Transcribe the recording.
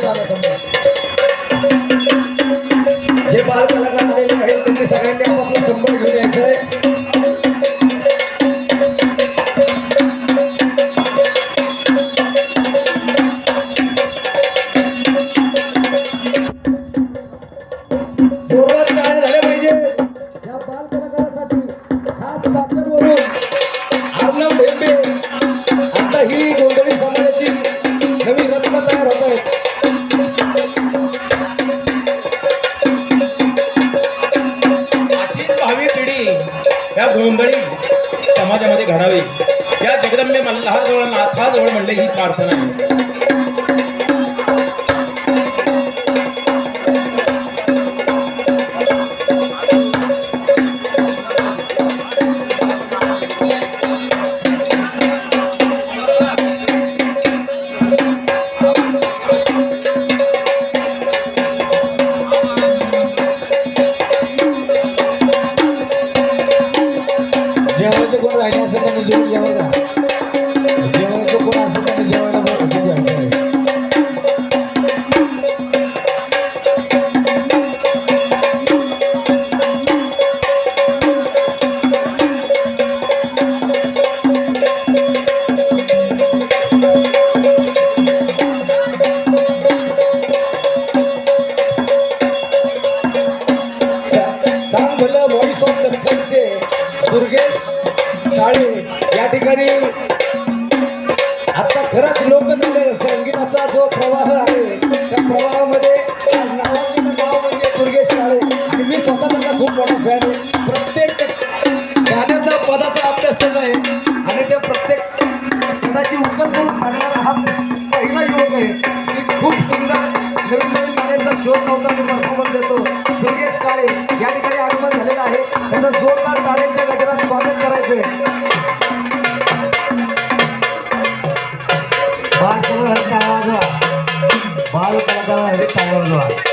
दादा समोर जे बाल कलाकार आलेले आहेत त्यांनी सगळ्यांनी आपापला संबळ घेऊन यायचं आहे. जोरदार टाळ्या झाल्या पाहिजे या बाल कलाकारासाठी. खास बातम्यांवरून अर्णव ढेंबे आता ही गोंधळी समाजाची नवी रत्न तयार होत आहेत. या गोंधळी समाजामध्ये घडावी या जगदंबे मल्हारजवळ नाथाजवळ म्हणले ही प्रार्थना आहे. जेवणाचं कोण राहिले असं त्यांनी जेवण घ्यावं का? जेवणाचं कोण असं त्यांनी जेवायला घ्यायचं आहे. सांग भलं व्हॉइस ऑफ दख्खनचे दुर्गेश काळे या ठिकाणी आता खरंच लोकप्रिय संगीताचा जो प्रवाह आहे त्या प्रवाहामध्ये आज नावाचं नाव म्हणजे दुर्गेश काळे आणि मी स्वतः त्याचा खूप मोठा फॅन आहे. प्रत्येक गाण्याचा पदाचा अभ्यास त्याचा आहे आणि त्या प्रत्येक पदाची उकल करून सांगणारा हा पहिला युवक आहे की खूप सुंदर नवीन नवीन गाण्यांचा शोध नव्हता तो परफॉर्मन्स देतो. दुर्गेश काळे या ठिकाणी आगमन झालेलं आहे. त्याचं जोरदार टाळ्यांच्या गजरात स्वागत करायचंय. बाल कलाकार टाळा वाजवा. बाल कलाकार टाळा वाजवा.